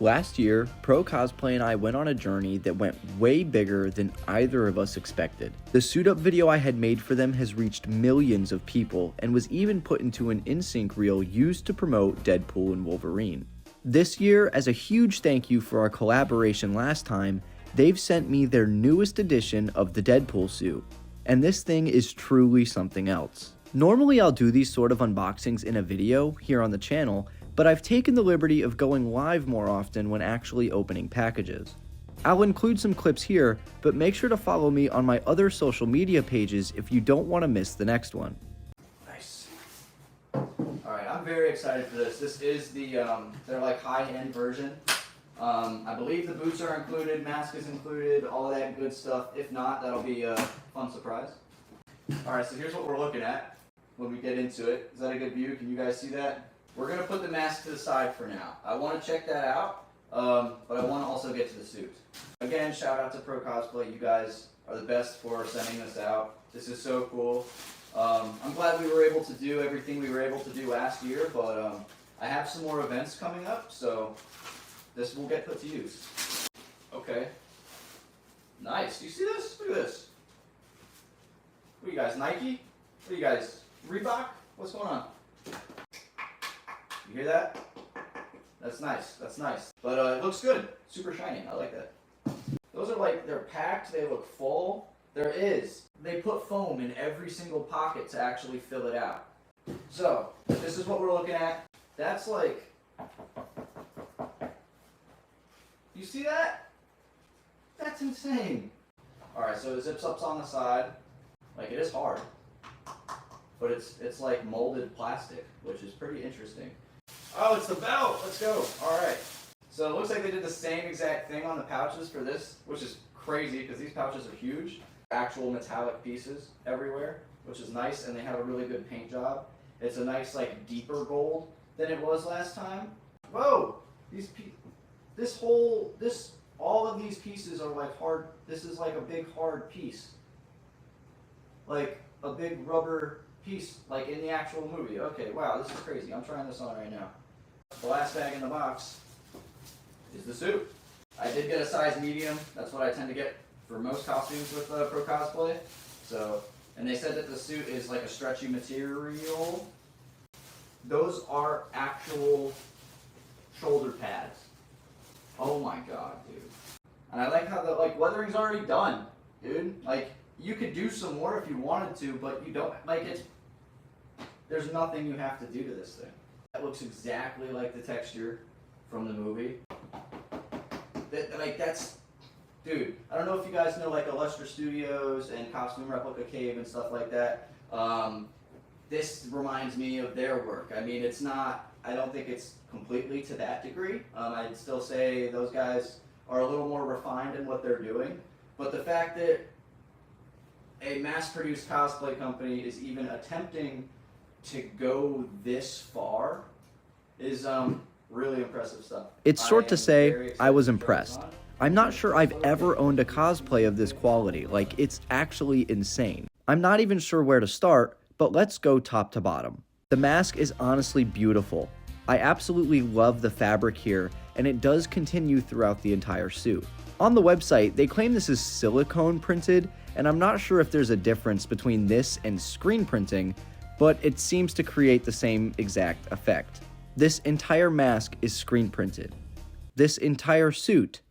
Last year, ProCosplay and I went on a journey that went way bigger than either of us expected. The suit up video I had made for them has reached millions of people and was even put into an in-sync reel used to promote Deadpool and Wolverine. This year, as a huge thank you for our collaboration last time, they've sent me their newest edition of the Deadpool suit, and this thing is truly something else. Normally I'll do these sort of unboxings in a video here on the channel, but I've taken the liberty of going live more often when actually opening packages. I'll include some clips here, but make sure to follow me on my other social media pages if you don't want to miss the next one. Nice. Alright, I'm very excited for this. This is the, their like high-end version. I believe the boots are included, mask is included, all of that good stuff. If not, that'll be a fun surprise. Alright, so here's what we're looking at when we get into it. Is that a good view? Can you guys see that? We're going to put the mask to the side for now. I want to check that out, but I want to also get to the suit. Again, shout out to ProCosplay. You guys are the best for sending this out. This is so cool. I'm glad we were able to do everything we were able to do last year, but I have some more events coming up, so this will get put to use. Okay. Nice. Do you see this? Look at this. What are you guys, Nike? What are you guys, Reebok? What's going on? You hear that? That's nice. That's nice. But it looks good. Super shiny. I like that. Those are like, they're packed. They look full. They put foam in every single pocket to actually fill it out. So, this is what we're looking at. That's like, you see that? That's insane. Alright, so it zips up on the side. Like, it is hard. But it's like molded plastic, which is pretty interesting. Oh, it's the belt! Let's go! Alright. So it looks like they did the same exact thing on the pouches for this, which is crazy because these pouches are huge. Actual metallic pieces everywhere, which is nice, and they have a really good paint job. It's a nice, like, deeper gold than it was last time. Whoa! All of these pieces are like hard. This is like a big hard piece. Like a big rubber piece, like in the actual movie. Okay, wow, this is crazy. I'm trying this on right now. The last bag in the box is the suit. I did get a size medium. That's what I tend to get for most costumes with ProCosplay. So, and they said that the suit is like a stretchy material. Those are actual shoulder pads. Oh my god, dude. And I like how the weathering's already done, dude. Like, you could do some more if you wanted to, but you don't, there's nothing you have to do to this thing. That looks exactly like the texture from the movie. Dude, I don't know if you guys know like Illustra Studios and Costume Replica Cave and stuff like that. This reminds me of their work. I mean, I don't think it's completely to that degree. I'd still say those guys are a little more refined in what they're doing. But the fact that a mass-produced cosplay company is even attempting to go this far is really impressive stuff. It's short to say, I was impressed. I'm not sure I've ever owned a cosplay of this quality. Like, it's actually insane. I'm not even sure where to start, but let's go top to bottom. The mask is honestly beautiful. I absolutely love the fabric here, and it does continue throughout the entire suit. On the website, they claim this is silicone printed, and I'm not sure if there's a difference between this and screen printing, but it seems to create the same exact effect. This entire mask is screen printed. This entire suit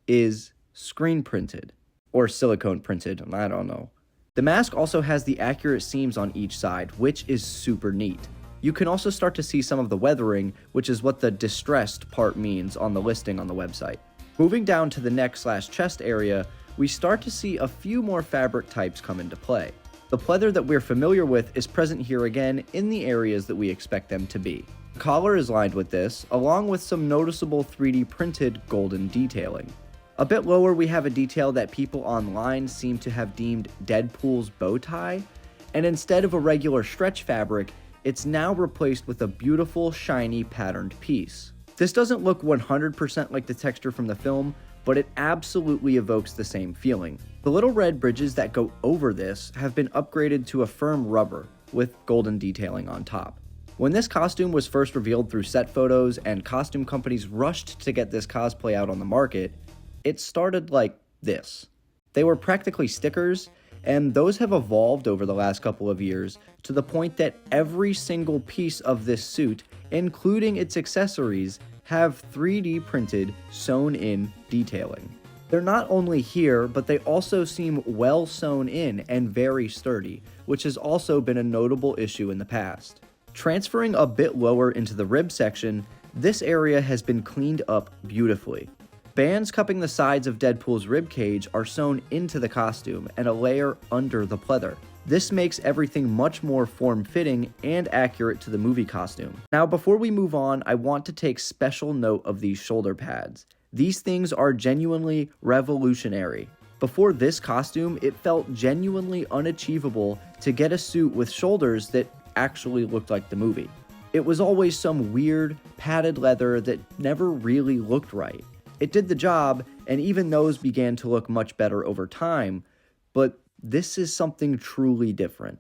is screen printed, or silicone printed, I don't know. The mask also has the accurate seams on each side, which is super neat. You can also start to see some of the weathering, which is what the distressed part means on the listing on the website. Moving down to the neck/chest area, we start to see a few more fabric types come into play. The pleather that we're familiar with is present here again in the areas that we expect them to be. The collar is lined with this, along with some noticeable 3D printed golden detailing. A bit lower we have a detail that people online seem to have deemed Deadpool's bow tie, and instead of a regular stretch fabric, it's now replaced with a beautiful shiny patterned piece. This doesn't look 100% like the texture from the film, but it absolutely evokes the same feeling. The little red bridges that go over this have been upgraded to a firm rubber with golden detailing on top. When this costume was first revealed through set photos and costume companies rushed to get this cosplay out on the market, it started like this. They were practically stickers, and those have evolved over the last couple of years to the point that every single piece of this suit, including its accessories, have 3D printed, sewn-in detailing. They're not only here, but they also seem well sewn in and very sturdy, which has also been a notable issue in the past. Transferring a bit lower into the rib section, this area has been cleaned up beautifully. Bands cupping the sides of Deadpool's rib cage are sewn into the costume and a layer under the pleather. This makes everything much more form-fitting and accurate to the movie costume. Now, before we move on, I want to take special note of these shoulder pads. These things are genuinely revolutionary. Before this costume, it felt genuinely unachievable to get a suit with shoulders that actually looked like the movie. It was always some weird, padded leather that never really looked right. It did the job, and even those began to look much better over time, but this is something truly different.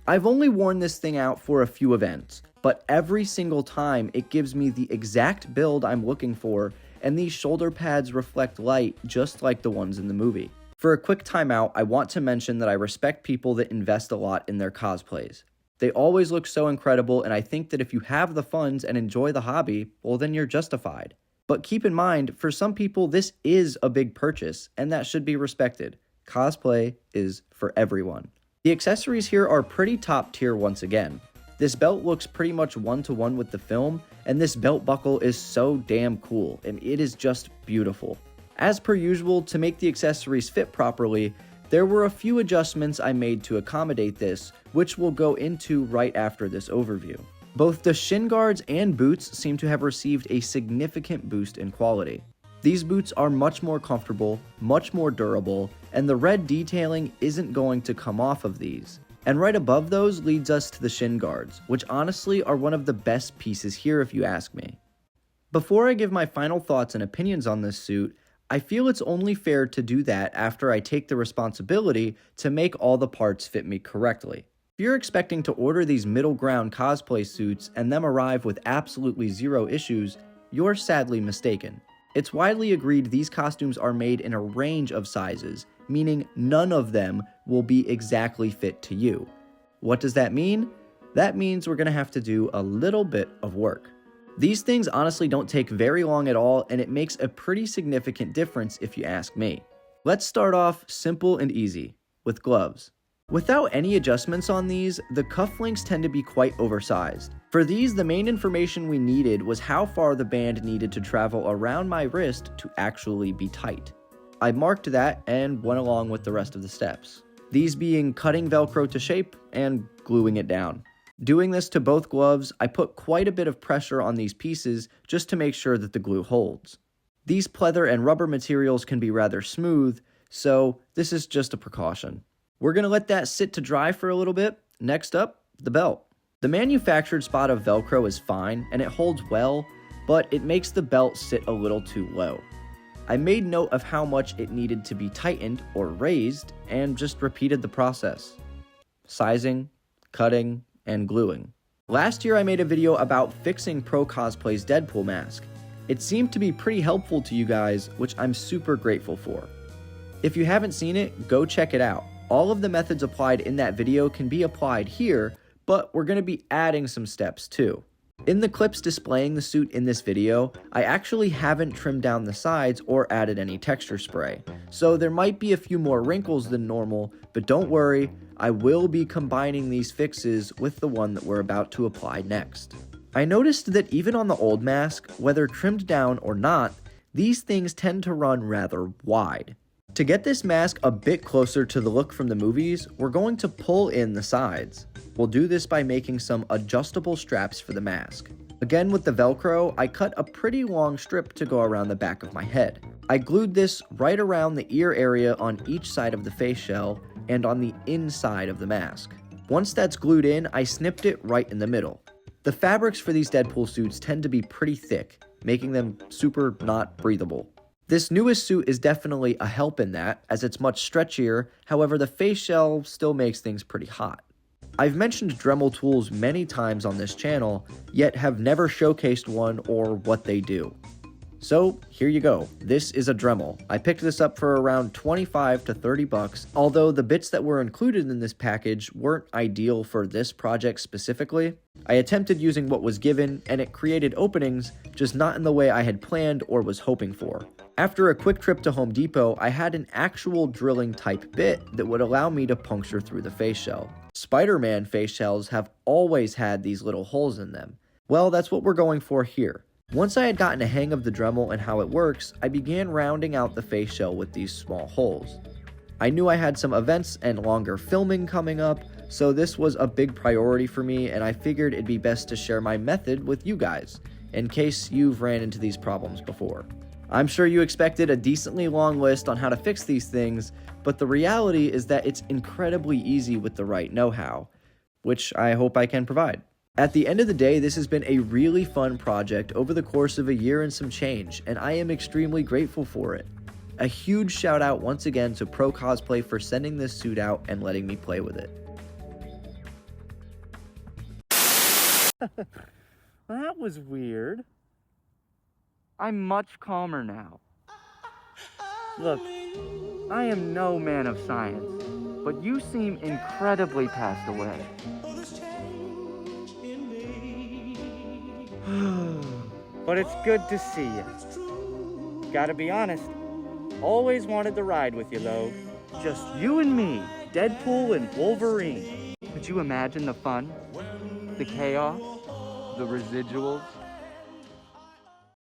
I've only worn this thing out for a few events, but every single time it gives me the exact build I'm looking for, and these shoulder pads reflect light just like the ones in the movie. For a quick timeout, I want to mention that I respect people that invest a lot in their cosplays. They always look so incredible, and I think that if you have the funds and enjoy the hobby, well then you're justified. But keep in mind, for some people this is a big purchase, and that should be respected. Cosplay is for everyone. The accessories here are pretty top tier once again. This belt looks pretty much one-to-one with the film, and this belt buckle is so damn cool, and it is just beautiful. As per usual, to make the accessories fit properly, there were a few adjustments I made to accommodate this, which we'll go into right after this overview. Both the shin guards and boots seem to have received a significant boost in quality. These boots are much more comfortable, much more durable, and the red detailing isn't going to come off of these. And right above those leads us to the shin guards, which honestly are one of the best pieces here if you ask me. Before I give my final thoughts and opinions on this suit, I feel it's only fair to do that after I take the responsibility to make all the parts fit me correctly. If you're expecting to order these middle ground cosplay suits and them arrive with absolutely zero issues, you're sadly mistaken. It's widely agreed these costumes are made in a range of sizes, meaning none of them will be exactly fit to you. What does that mean? That means we're going to have to do a little bit of work. These things honestly don't take very long at all, and it makes a pretty significant difference if you ask me. Let's start off simple and easy, with gloves. Without any adjustments on these, the cufflinks tend to be quite oversized. For these, the main information we needed was how far the band needed to travel around my wrist to actually be tight. I marked that and went along with the rest of the steps. These being cutting Velcro to shape and gluing it down. Doing this to both gloves, I put quite a bit of pressure on these pieces just to make sure that the glue holds. These pleather and rubber materials can be rather smooth, so this is just a precaution. We're going to let that sit to dry for a little bit. Next up, the belt. The manufactured spot of Velcro is fine and it holds well, but it makes the belt sit a little too low. I made note of how much it needed to be tightened or raised and just repeated the process. Sizing, cutting, and gluing. Last year I made a video about fixing ProCosplay's Deadpool mask. It seemed to be pretty helpful to you guys, which I'm super grateful for. If you haven't seen it, go check it out. All of the methods applied in that video can be applied here, but we're going to be adding some steps too. In the clips displaying the suit in this video, I actually haven't trimmed down the sides or added any texture spray, so there might be a few more wrinkles than normal, but don't worry, I will be combining these fixes with the one that we're about to apply next. I noticed that even on the old mask, whether trimmed down or not, these things tend to run rather wide. To get this mask a bit closer to the look from the movies, we're going to pull in the sides. We'll do this by making some adjustable straps for the mask. Again with the Velcro, I cut a pretty long strip to go around the back of my head. I glued this right around the ear area on each side of the face shell and on the inside of the mask. Once that's glued in, I snipped it right in the middle. The fabrics for these Deadpool suits tend to be pretty thick, making them super not breathable. This newest suit is definitely a help in that, as it's much stretchier, however the face shell still makes things pretty hot. I've mentioned Dremel tools many times on this channel, yet have never showcased one or what they do. So here you go, this is a Dremel. I picked this up for around 25 to 30 bucks, although the bits that were included in this package weren't ideal for this project specifically. I attempted using what was given, and it created openings, just not in the way I had planned or was hoping for. After a quick trip to Home Depot, I had an actual drilling type bit that would allow me to puncture through the face shell. Spider-Man face shells have always had these little holes in them. Well, that's what we're going for here. Once I had gotten a hang of the Dremel and how it works, I began rounding out the face shell with these small holes. I knew I had some events and longer filming coming up, so this was a big priority for me, and I figured it'd be best to share my method with you guys, in case you've ran into these problems before. I'm sure you expected a decently long list on how to fix these things, but the reality is that it's incredibly easy with the right know-how, which I hope I can provide. At the end of the day, this has been a really fun project over the course of a year and some change, and I am extremely grateful for it. A huge shout out once again to ProCosplay for sending this suit out and letting me play with it. That was weird. I'm much calmer now. Look, I am no man of science, but you seem incredibly passed away. But it's good to see you. Gotta be honest, always wanted to ride with you though. Just you and me, Deadpool and Wolverine. Could you imagine the fun? The chaos? The residuals?